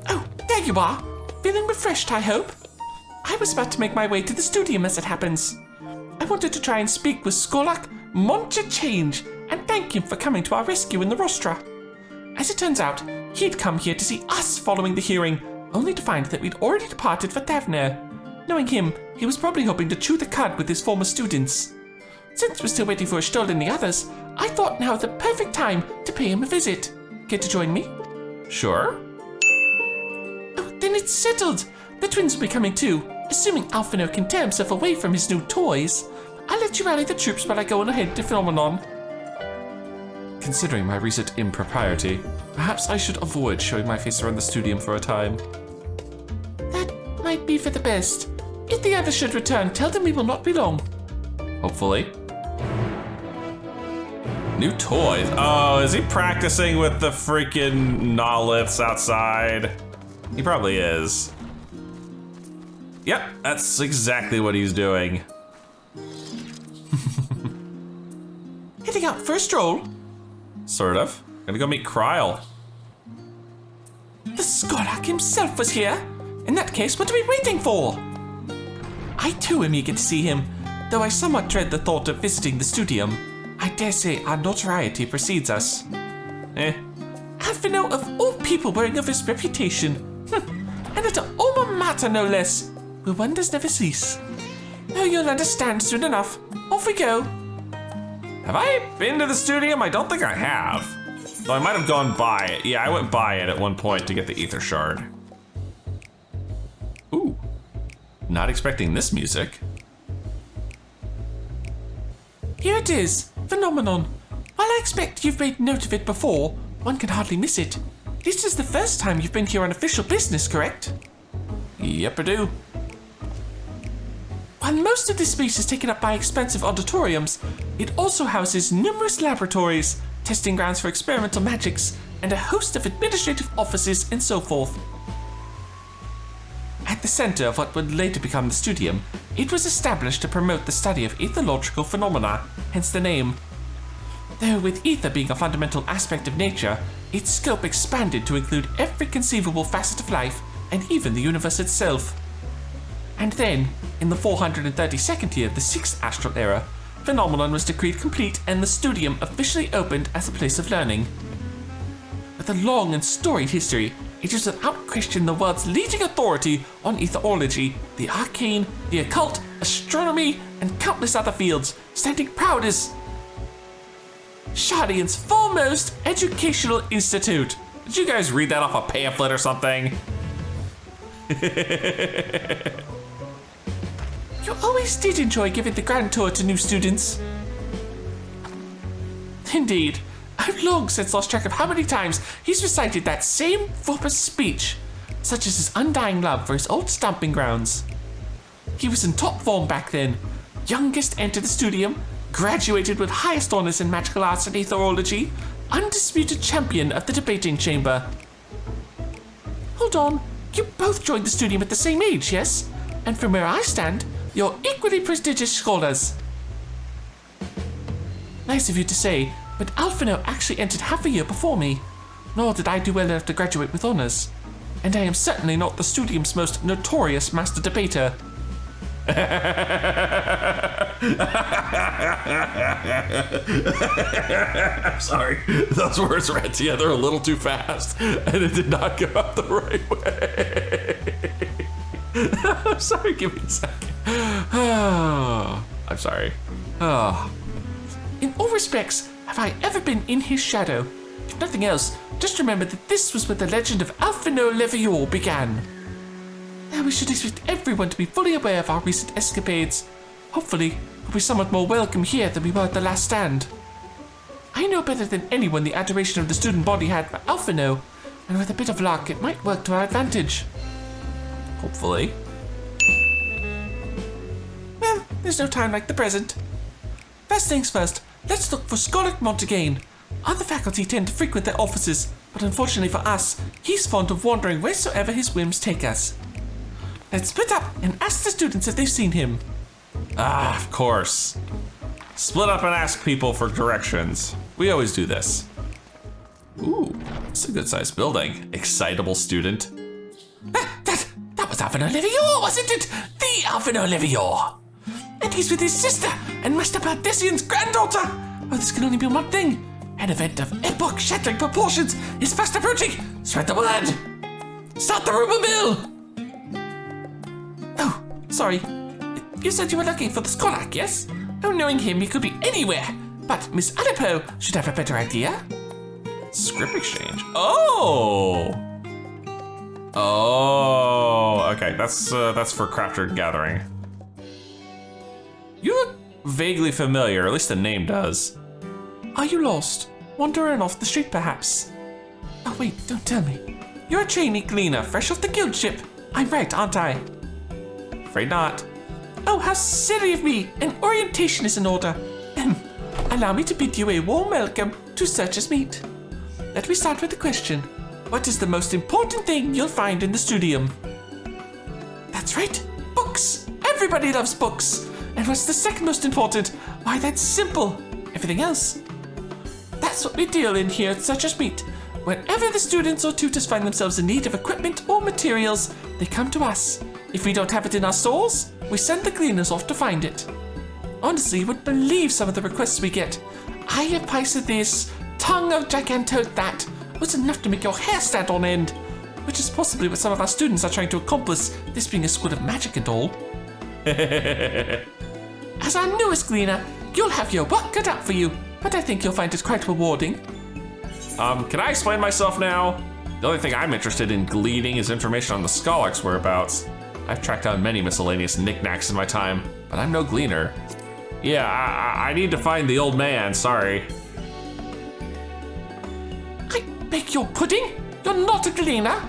Speaker 2: Oh, there you are. Feeling refreshed, I hope? I was about to make my way to the studium as it happens. I wanted to try and speak with Skolak Moncha Change and thank him for coming to our rescue in the Rostra. As it turns out, he'd come here to see us following the hearing, only to find that we'd already departed for Thavnair. Knowing him, he was probably hoping to chew the cud with his former students. Since we're still waiting for Stoll and the others, I thought now the perfect time to pay him a visit. Care to join me?
Speaker 1: Sure.
Speaker 2: Oh, then it's settled. The twins will be coming too, assuming Alphino can tear himself away from his new toys. I'll let you rally the troops while I go on ahead to Phenomenon.
Speaker 1: Considering my recent impropriety, perhaps I should avoid showing my face around the studium for a time.
Speaker 2: That might be for the best. If the others should return, tell them we will not be long.
Speaker 1: Hopefully. New toys. Oh, is he practicing with the freaking Noliths outside? He probably is. Yep, that's exactly what he's doing.
Speaker 2: Heading out for a stroll?
Speaker 1: Sort of. Gonna go meet Kryle.
Speaker 2: The Skolak himself was here. In that case, what are we waiting for? I too am eager to see him, though I somewhat dread the thought of visiting the studium. I dare say our notoriety precedes us. Alphino of all people wearing of his reputation. And at an alma mater no less, where wonders never cease. Oh, you'll understand soon enough. off we go.
Speaker 1: Have I been to the studium? I don't think I have. Though I might have gone by it. Yeah, I went by it at one point to get the ether shard. Ooh, not expecting this music.
Speaker 2: Here it is, Phenomenon. While I expect you've made note of it before, one can hardly miss it. This is the first time you've been here on official business, correct?
Speaker 1: Yep, I do.
Speaker 2: While most of this space is taken up by expansive auditoriums, it also houses numerous laboratories, testing grounds for experimental magics, and a host of administrative offices and so forth. At the center of what would later become the studium, it was established to promote the study of ethological phenomena, hence the name. Though with ether being a fundamental aspect of nature, its scope expanded to include every conceivable facet of life and even the universe itself. And then, in the 432nd year of the 6th Astral Era, Phenomenon was decreed complete and the studium officially opened as a place of learning. With a long and storied history, it is without question the world's leading authority on etherology, the arcane, the occult, astronomy, and countless other fields, standing proud as Shardian's foremost educational institute.
Speaker 1: Did you guys read that off a pamphlet or something?
Speaker 2: You always did enjoy giving the grand tour to new students. Indeed, I've long since lost track of how many times he's recited that same verbose speech, such as his undying love for his old stomping grounds. He was in top form back then, youngest entered the studium, graduated with highest honors in magical arts and etherology, undisputed champion of the debating chamber. Hold on, you both joined the studium at the same age, yes? And from where I stand, you're equally prestigious scholars. Nice of you to say, but Alphino actually entered half a year before me, nor did I do well enough to graduate with honors. And I am certainly not the studium's most notorious master debater.
Speaker 1: I'm sorry, those words ran together a little too fast, and it did not go out the right way. I'm sorry, give me a second. I'm sorry.
Speaker 2: In all respects, have I ever been in his shadow? If nothing else, just remember that this was where the legend of Alphino Levior began. Now we should expect everyone to be fully aware of our recent escapades. Hopefully, we'll be somewhat more welcome here than we were at the last stand. I know better than anyone the adoration of the student body had for Alphino, and with a bit of luck, it might work to our advantage.
Speaker 1: Hopefully.
Speaker 2: Well, there's no time like the present. First things first, let's look for Scholar Montegane. Other faculty tend to frequent their offices, but unfortunately for us, he's fond of wandering wheresoever his whims take us. Let's split up and ask the students if they've seen him.
Speaker 1: Ah, of course. Split up and ask people for directions. We always do this. Ooh, it's a good-sized building. Excitable student.
Speaker 2: That was Alphino Levior, wasn't it? The Alphino Levior. And he's with his sister and Master Pardesian's granddaughter. Oh, this can only be one thing. An event of epoch-shattering proportions is fast approaching. Spread the word. Start the rumor mill. Oh, sorry. You said you were looking for the Skolak, yes? Oh, knowing him, he could be anywhere. But Miss Aleppo should have a better idea.
Speaker 1: Script exchange. Oh, okay. That's for Crafter Gathering. You look vaguely familiar, at least the name does.
Speaker 2: Are you lost? Wandering off the street, perhaps? Oh, wait, don't tell me. You're a trainee gleaner, fresh off the guild ship. I'm right, aren't I?
Speaker 1: Afraid not.
Speaker 2: Oh, how silly of me! An orientation is in order. Allow me to bid you a warm welcome to Searcher's Meet. Let me start with the question. What is the most important thing you'll find in the studium? That's right, books! Everybody loves books! And what's the second most important? Why, that's simple. Everything else. That's what we deal in here at Searcher's Meet. Whenever the students or tutors find themselves in need of equipment or materials, they come to us. If we don't have it in our stores, we send the cleaners off to find it. Honestly, you wouldn't believe some of the requests we get. Eye of Pisa this, tongue of Gigantode that, was enough to make your hair stand on end. Which is possibly what some of our students are trying to accomplish, this being a school of magic and all. As our newest gleaner, you'll have your work cut out for you, but I think you'll find it quite rewarding.
Speaker 1: Can I explain myself now? The only thing I'm interested in gleaning is information on the Skolok's whereabouts. I've tracked down many miscellaneous knickknacks in my time, but I'm no gleaner. Yeah, I need to find the old man, sorry.
Speaker 2: I beg your pudding? You're not a gleaner?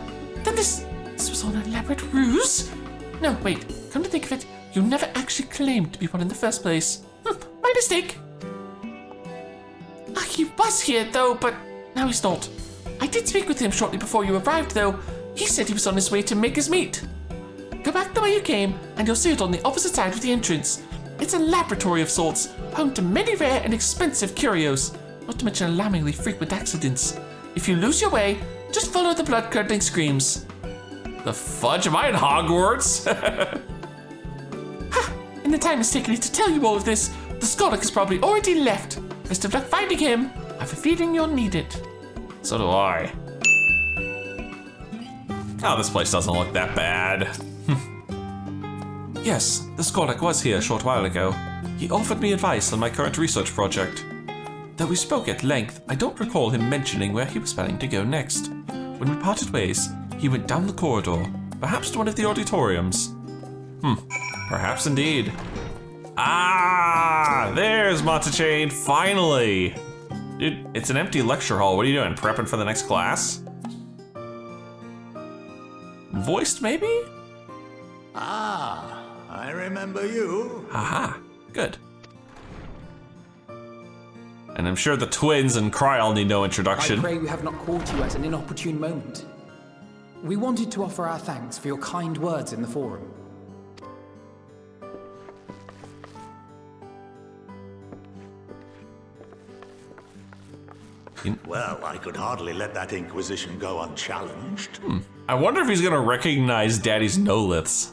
Speaker 2: Then this was all an elaborate ruse? No, wait, come to think of it, you never actually claimed to be one in the first place. My mistake. He was here though, but now he's not. I did speak with him shortly before you arrived though. He said he was on his way to Maker's Meat. Go back the way you came, and you'll see it on the opposite side of the entrance. It's a laboratory of sorts, home to many rare and expensive curios, not to mention alarmingly frequent accidents. If you lose your way, just follow the blood-curdling screams.
Speaker 1: The fudge? Am I in Hogwarts?
Speaker 2: Ha! And the time it's taken me to tell you all of this, the Skolok has probably already left. Best of luck finding him. I have a feeling you'll need it.
Speaker 1: So do I. Oh, this place doesn't look that bad.
Speaker 2: Yes, the Skolok was here a short while ago. He offered me advice on my current research project. Though we spoke at length, I don't recall him mentioning where he was planning to go next. When we parted ways, he went down the corridor, perhaps to one of the auditoriums.
Speaker 1: Perhaps indeed. Ah, there's Montechain, finally! Dude, it's an empty lecture hall. What are you doing, prepping for the next class? Voiced, maybe?
Speaker 6: Ah, I remember you.
Speaker 1: Haha, good. And I'm sure the twins and Kryl need no introduction.
Speaker 7: I pray we have not caught you at an inopportune moment. We wanted to offer our thanks for your kind words in the forum.
Speaker 6: Well, I could hardly let that inquisition go unchallenged.
Speaker 1: I wonder if he's gonna recognize Daddy's no-liths.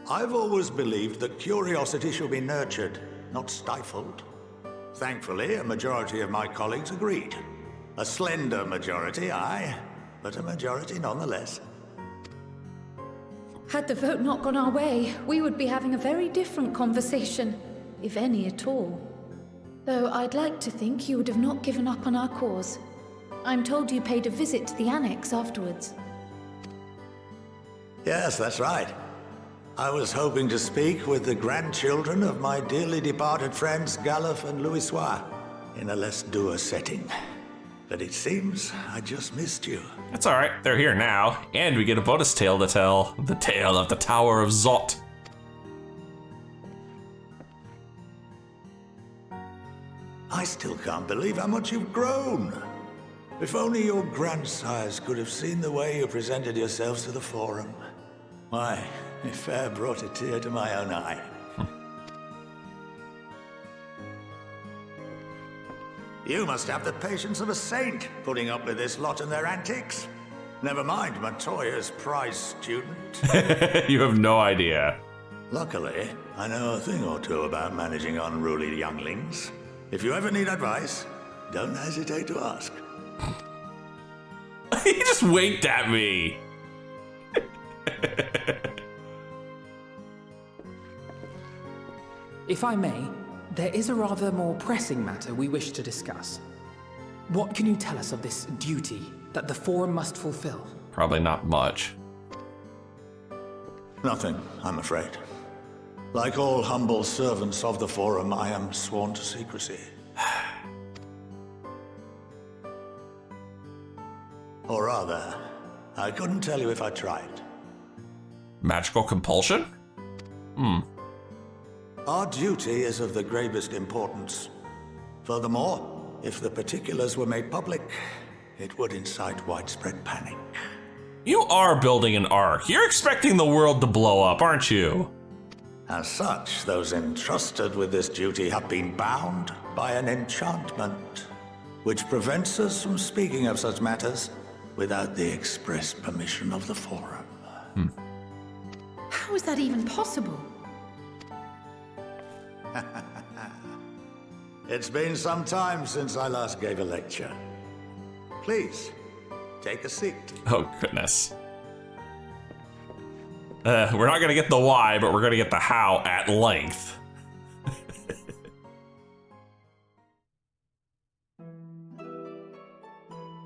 Speaker 6: I've always believed that curiosity should be nurtured, not stifled. Thankfully, a majority of my colleagues agreed. A slender majority, aye, but a majority nonetheless.
Speaker 12: Had the vote not gone our way, we would be having a very different conversation, if any at all. Though I'd like to think you would have not given up on our cause. I'm told you paid a visit to the annex afterwards.
Speaker 6: Yes, that's right. I was hoping to speak with the grandchildren of my dearly departed friends Galuf and Louisois in a less dour setting. But it seems I just missed you.
Speaker 1: That's alright, they're here now, and we get a bonus tale to tell. The tale of the Tower of Zot.
Speaker 6: I still can't believe how much you've grown. If only your grandsires could have seen the way you presented yourselves to the forum. Why, it fair brought a tear to my own eye. You must have the patience of a saint, putting up with this lot and their antics. Never mind Montoya's prize student.
Speaker 1: You have no idea.
Speaker 6: Luckily, I know a thing or two about managing unruly younglings. If you ever need advice, don't hesitate to ask.
Speaker 1: He just winked at me.
Speaker 7: If I may, there is a rather more pressing matter we wish to discuss. What can you tell us of this duty that the Forum must fulfill?
Speaker 1: Probably not much.
Speaker 6: Nothing, I'm afraid. Like all humble servants of the Forum, I am sworn to secrecy. Or rather, I couldn't tell you if I tried.
Speaker 1: Magical compulsion?
Speaker 6: Our duty is of the gravest importance. Furthermore, if the particulars were made public, it would incite widespread panic.
Speaker 1: You are building an ark. You're expecting the world to blow up, aren't you?
Speaker 6: As such, those entrusted with this duty have been bound by an enchantment, which prevents us from speaking of such matters without the express permission of the Forum.
Speaker 12: How is that even possible?
Speaker 6: It's been some time since I last gave a lecture. Please, take a seat.
Speaker 1: Oh, goodness. We're not gonna get the why, but we're gonna get the how at length.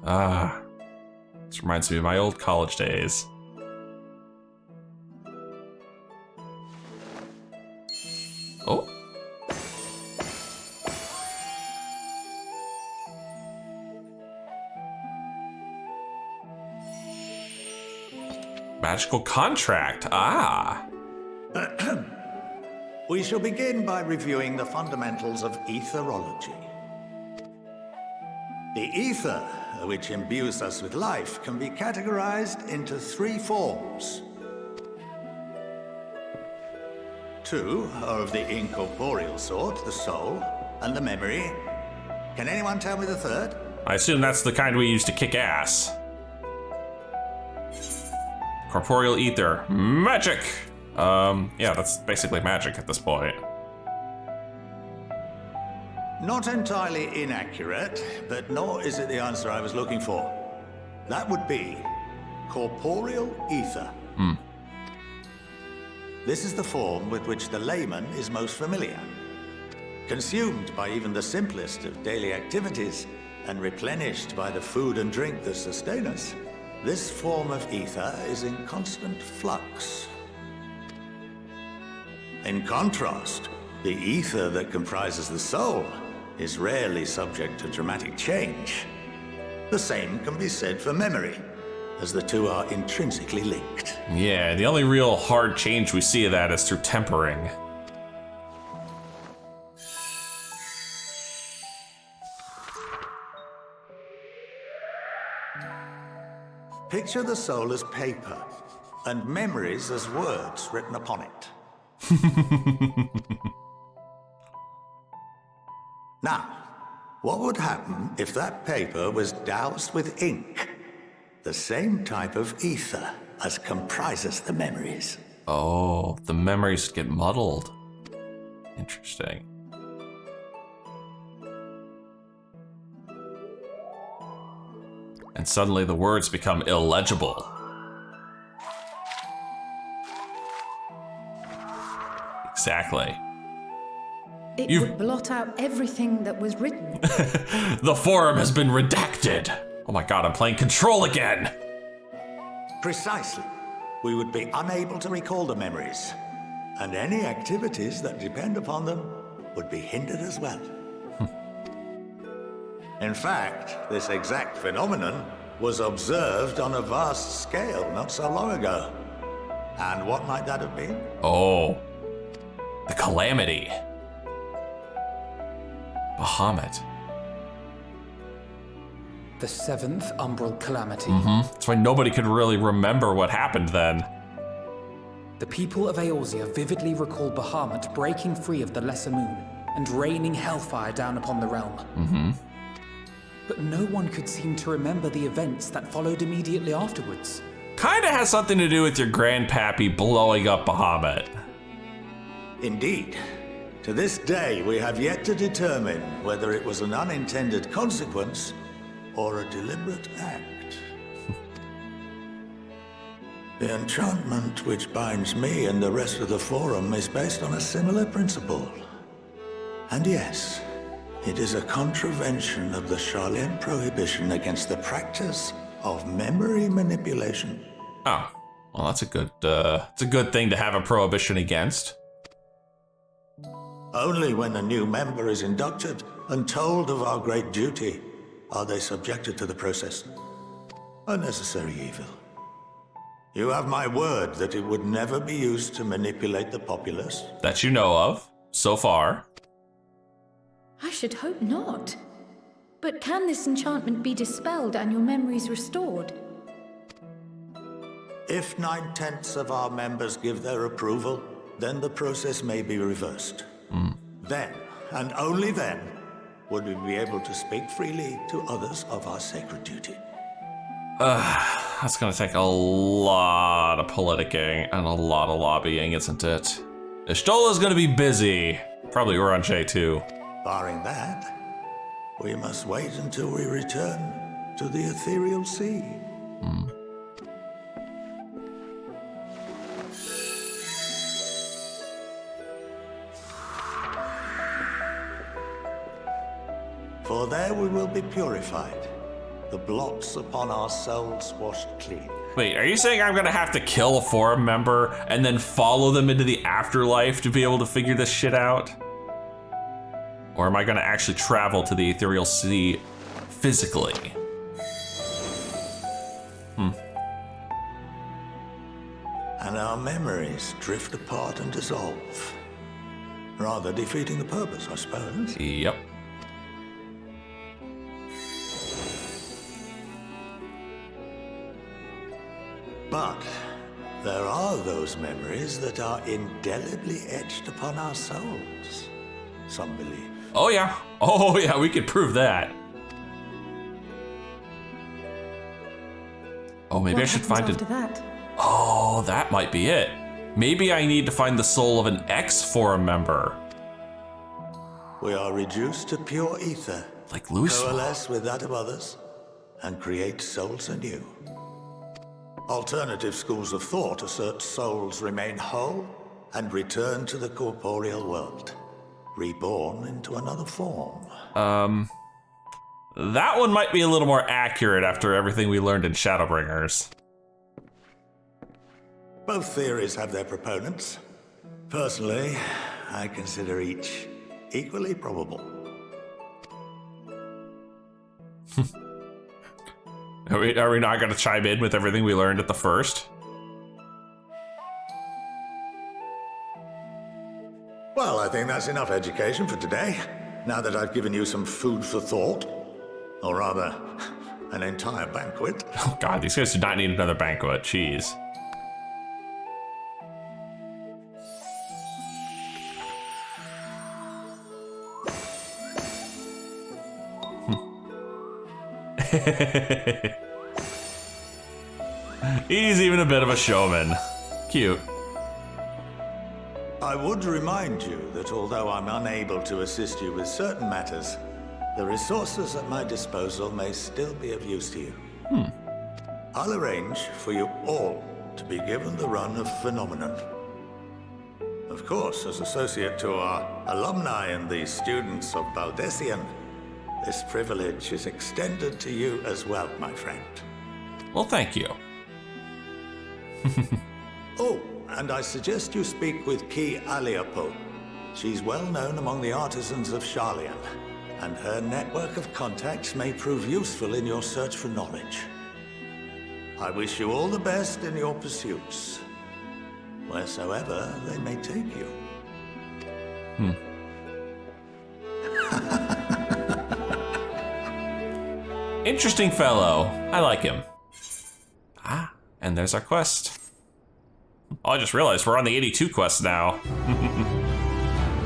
Speaker 1: Ah, this reminds me of my old college days. Oh. Magical contract. Ah.
Speaker 14: We shall begin by reviewing the fundamentals of etherology. The ether, which imbues us with life, can be categorized into 3 forms. 2 are of the incorporeal sort, the soul, and the memory. Can anyone tell me the third?
Speaker 1: I assume that's the kind we use to kick ass. Corporeal ether. Magic! Yeah, that's basically magic at this point.
Speaker 14: Not entirely inaccurate, but nor is it the answer I was looking for. That would be corporeal ether. This is the form with which the layman is most familiar. Consumed by even the simplest of daily activities, and replenished by the food and drink that sustain us, this form of ether is in constant flux. In contrast, the ether that comprises the soul is rarely subject to dramatic change. The same can be said for memory, as the two are intrinsically linked.
Speaker 1: Yeah, the only real hard change we see of that is through tempering.
Speaker 14: Picture the soul as paper, and memories as words written upon it. Now, what would happen if that paper was doused with ink? The same type of ether as comprises the memories.
Speaker 1: Oh, the memories get muddled. Interesting. And suddenly the words become illegible. Exactly.
Speaker 12: It would blot out everything that was written.
Speaker 1: The forum has been redacted. Oh my god, I'm playing Control again.
Speaker 14: Precisely. We would be unable to recall the memories, and any activities that depend upon them would be hindered as well. In fact, this exact phenomenon was observed on a vast scale not so long ago. And what might that have been?
Speaker 1: Oh, the Calamity. Bahamut.
Speaker 7: The 7th Umbral Calamity.
Speaker 1: That's why nobody could really remember what happened then.
Speaker 7: The people of Eorzea vividly recall Bahamut breaking free of the Lesser Moon and raining hellfire down upon the realm. But no one could seem to remember the events that followed immediately afterwards.
Speaker 1: Kinda has something to do with your grandpappy blowing up Bahamut.
Speaker 14: Indeed. To this day, we have yet to determine whether it was an unintended consequence or a deliberate act. The enchantment which binds me and the rest of the Forum is based on a similar principle. And yes, it is a contravention of the Sharlayan prohibition against the practice of memory manipulation.
Speaker 1: Oh, well, that's a good thing to have a prohibition against.
Speaker 14: Only when a new member is inducted and told of our great duty are they subjected to the process. A necessary evil. You have my word that it would never be used to manipulate the populace.
Speaker 1: That you know of, so far.
Speaker 12: I should hope not. But can this enchantment be dispelled and your memories restored?
Speaker 14: If 9/10 of our members give their approval, then the process may be reversed. Then, and only then, would we be able to speak freely to others of our sacred duty.
Speaker 1: That's gonna take a lot of politicking and a lot of lobbying, isn't it? Ishtola's gonna be busy. Probably we're on J2.
Speaker 14: Barring that, we must wait until we return to the ethereal sea. For there we will be purified. the blots upon our souls washed clean.
Speaker 1: Wait, are you saying I'm gonna have to kill a forum member and then follow them into the afterlife to be able to figure this shit out? Or am I gonna actually travel to the Ethereal Sea physically?
Speaker 14: And our memories drift apart and dissolve. Rather defeating the purpose, I suppose.
Speaker 1: Yep.
Speaker 14: But there are those memories that are indelibly etched upon our souls, some believe.
Speaker 1: Oh yeah. Oh yeah, we could prove that. Oh, maybe I should find it.
Speaker 12: That?
Speaker 1: Oh, that might be it. Maybe I need to find the soul of an ex-forum member.
Speaker 14: We are reduced to pure ether.
Speaker 1: Like Louis.
Speaker 14: Coalesce with that of others and create souls anew. Alternative schools of thought assert souls remain whole and return to the corporeal world, reborn into another form.
Speaker 1: That one might be a little more accurate after everything we learned in Shadowbringers.
Speaker 14: Both theories have their proponents. Personally, I consider each equally probable.
Speaker 1: Are we not going to chime in with everything we learned at the first?
Speaker 14: Well, I think that's enough education for today. Now that I've given you some food for thought. Or rather, an entire banquet.
Speaker 1: Oh god, these guys do not need another banquet. Jeez. He's even a bit of a showman. Cute.
Speaker 14: I would remind you that although I'm unable to assist you with certain matters, the resources at my disposal may still be of use to you. I'll arrange for you all to be given the run of Phenomenon. Of course, as associate to our alumni and the students of Baldessian, this privilege is extended to you as well, my friend.
Speaker 1: Well, thank you.
Speaker 14: Oh, and I suggest you speak with Ki Aliapo. She's well known among the artisans of Sharlayan, and her network of contacts may prove useful in your search for knowledge. I wish you all the best in your pursuits, wheresoever they may take you.
Speaker 1: Interesting fellow. I like him. Ah, and there's our quest. Oh, I just realized we're on the 82 quest now.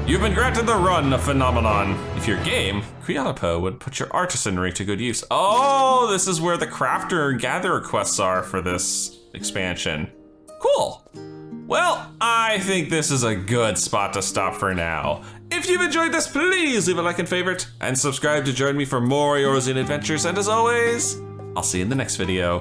Speaker 1: You've been granted the run of Phenomenon. If you're game, Krialapo would put your artisanry to good use. Oh, this is where the crafter and gatherer quests are for this expansion. Cool. Well, I think this is a good spot to stop for now. If you've enjoyed this, please leave a like and favorite, and subscribe to join me for more Eorzean adventures. And as always, I'll see you in the next video.